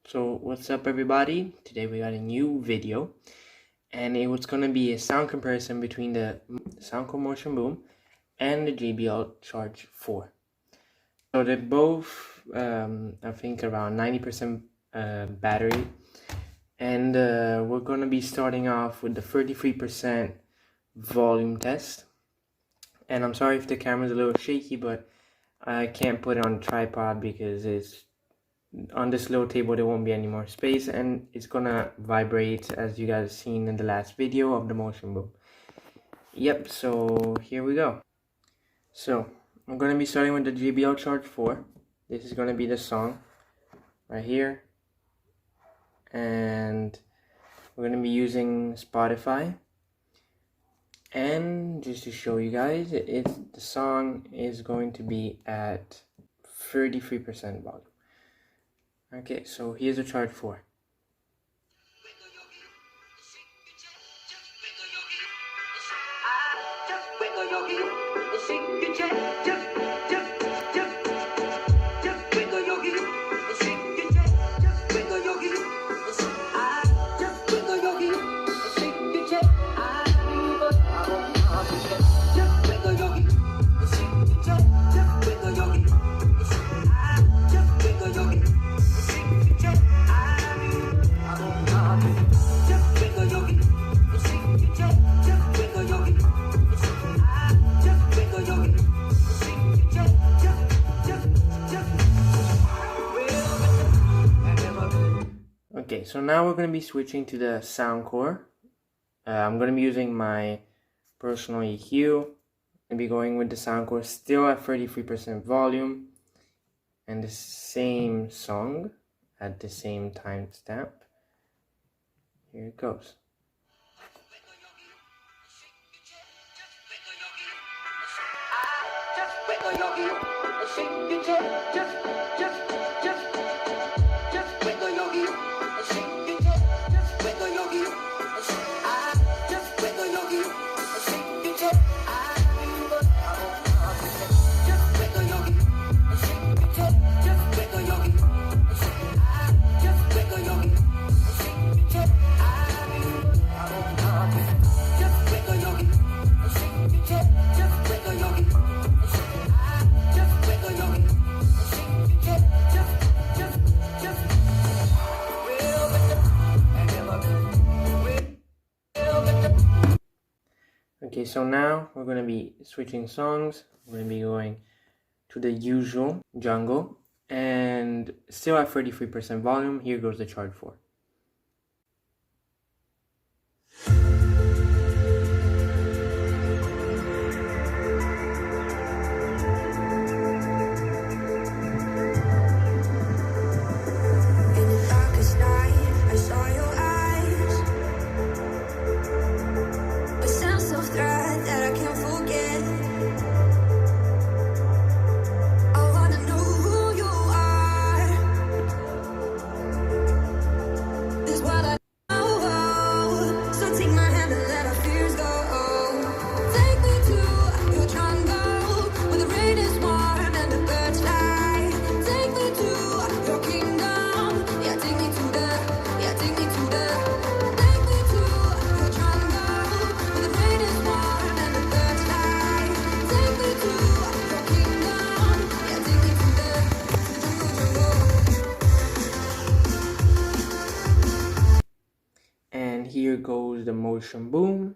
So what's up everybody? Today we got a new video and it was going to be a sound comparison between the Soundcore Motion Boom and the JBL Charge 4. So they're both I think around 90% battery, and we're going to be starting off with the 33% volume test. And I'm sorry if the camera's a little shaky, but I can't put it on a tripod because it's on this little table. There won't be any more space and it's gonna vibrate, as you guys seen in the last video of the Motion Boom. Yep, so here we go. So I'm gonna be starting with the JBL Charge 4. This is gonna be the song right here, and we're gonna be using Spotify. And just to show you guys, the song is going to be at 33% volume. Okay, so here's the Charge 4. Okay, so now we're going to be switching to the Soundcore. I'm going to be using my personal EQ and be going with the Soundcore, still at 33% volume, and the same song at the same timestamp. Here it goes. Okay, so now we're going to be switching songs. We're going to be going to the usual Jungle, and still at 33% volume. Here goes the Charge 4. And here goes the Motion Boom.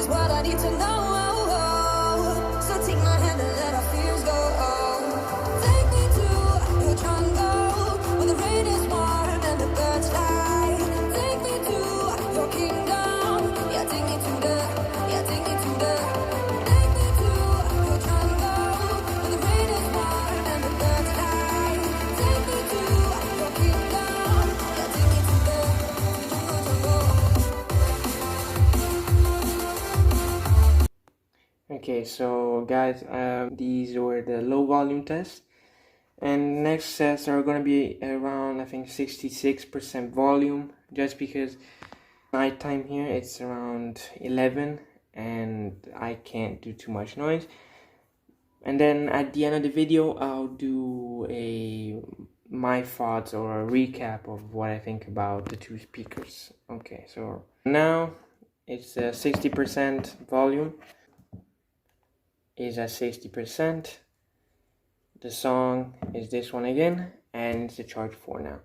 What I need to know. Okay, so guys, these were the low volume tests, and next tests are going to be around, I think, 66% volume, just because night time here it's around 11 and I can't do too much noise. And then at the end of the video I'll do my thoughts or a recap of what I think about the two speakers. Okay, so now it's 60% volume is at 60%. The song is this one again, and it's a charge 4 now.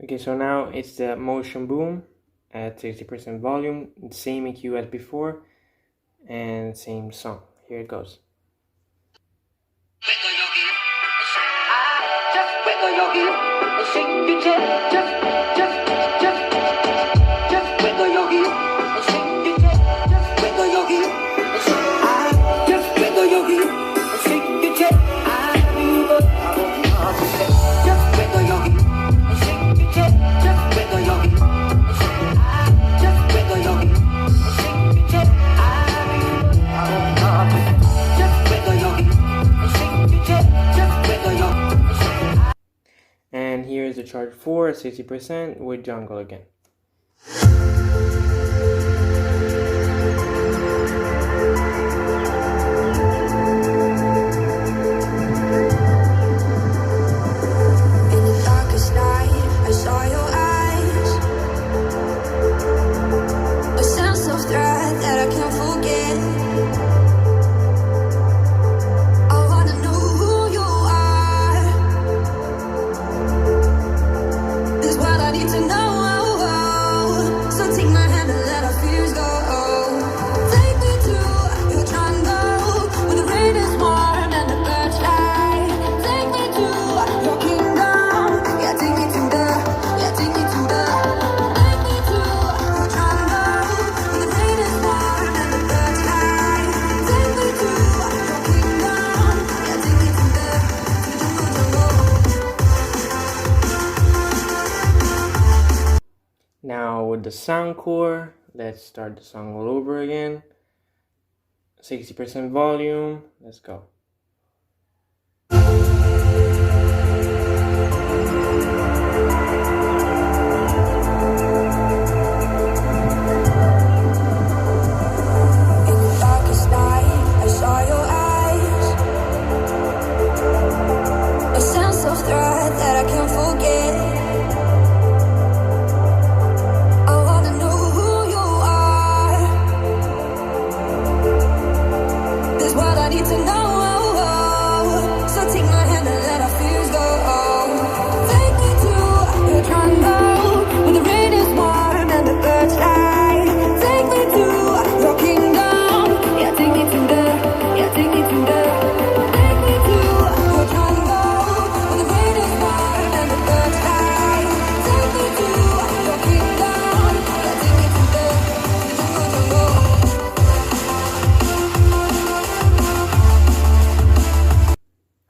Okay, so now it's the motion boom at 60% volume, same EQ as before, and same song. Here it goes. And here is the charge 4 at 60% with jungle again. Now with the Soundcore, let's start the song all over again. 60% volume, let's go.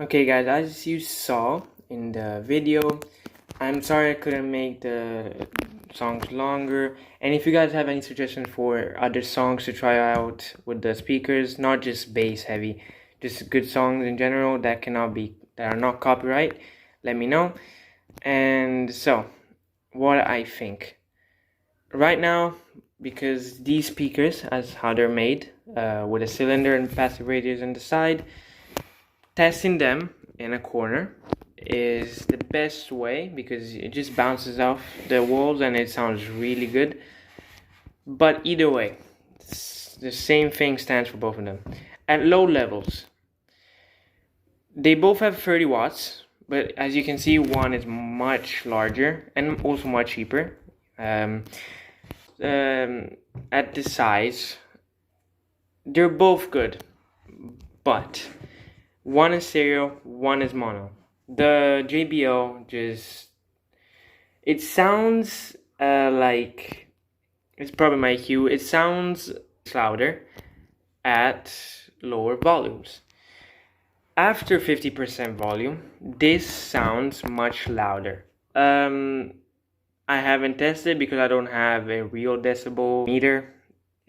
Okay guys, as you saw in the video, I'm sorry I couldn't make the songs longer, and if you guys have any suggestions for other songs to try out with the speakers, not just bass heavy, just good songs in general that are not copyright, let me know. And so what I think right now, because these speakers, as how they're made, with a cylinder and passive radios on the side, testing them in a corner is the best way because it just bounces off the walls and it sounds really good. But either way, the same thing stands for both of them. At low levels, they both have 30 watts, but as you can see, one is much larger and also much cheaper. at the size, they're both good, but one is stereo, one is mono. The JBL it sounds like, it's probably my cue, it sounds louder at lower volumes. After 50% volume, this sounds much louder. I haven't tested because I don't have a real decibel meter.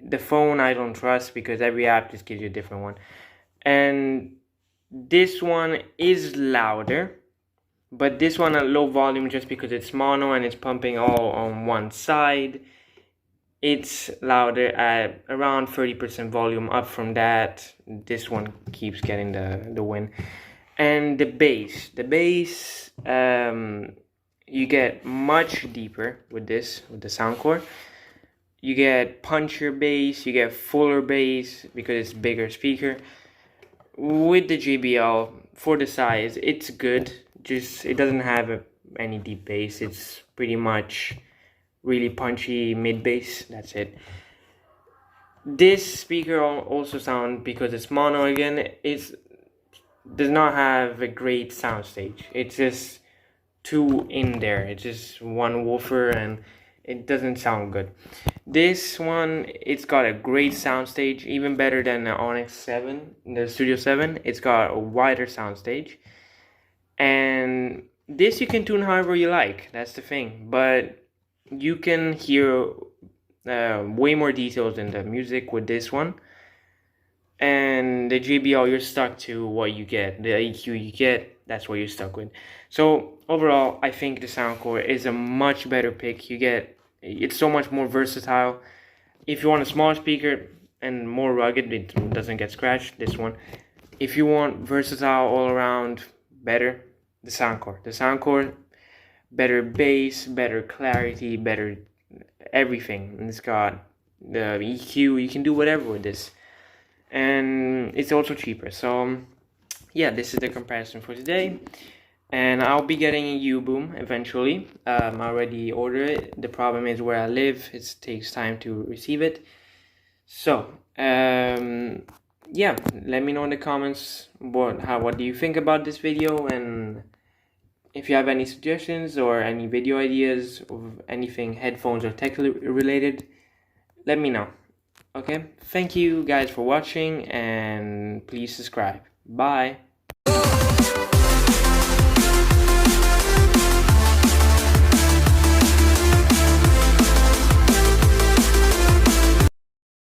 The phone I don't trust because every app just gives you a different one. And this one is louder, but this one at low volume, just because it's mono and it's pumping all on one side, it's louder at around 30% volume. Up from that, this one keeps getting the win. And the bass, you get much deeper with the Soundcore. You get punchier bass, you get fuller bass because it's bigger speaker. With the JBL, for the size, it's good. Just it doesn't have any deep bass. It's pretty much really punchy mid bass. That's it. This speaker also sound, because it's mono again, does not have a great soundstage. It's just two in there. It's just one woofer and it doesn't sound good. This one, it's got a great soundstage, even better than the Onyx 7, the Studio 7. It's got a wider soundstage. And this you can tune however you like. That's the thing. But you can hear way more details in the music with this one. And the JBL, you're stuck to what you get. The EQ you get, that's what you're stuck with. So overall, I think the Soundcore is a much better pick. It's so much more versatile. If you want a smaller speaker and more rugged, it doesn't get scratched, this one. If you want versatile all around, better, the Soundcore. The Soundcore, better bass, better clarity, better everything. And it's got the EQ, you can do whatever with this. And it's also cheaper. So yeah, this is the comparison for today. And I'll be getting a U-Boom eventually. I already ordered it. The problem is where I live, it takes time to receive it. So yeah, let me know in the comments what do you think about this video, and if you have any suggestions or any video ideas of anything headphones or tech related, let me know. Okay, thank you guys for watching, and please subscribe. Bye.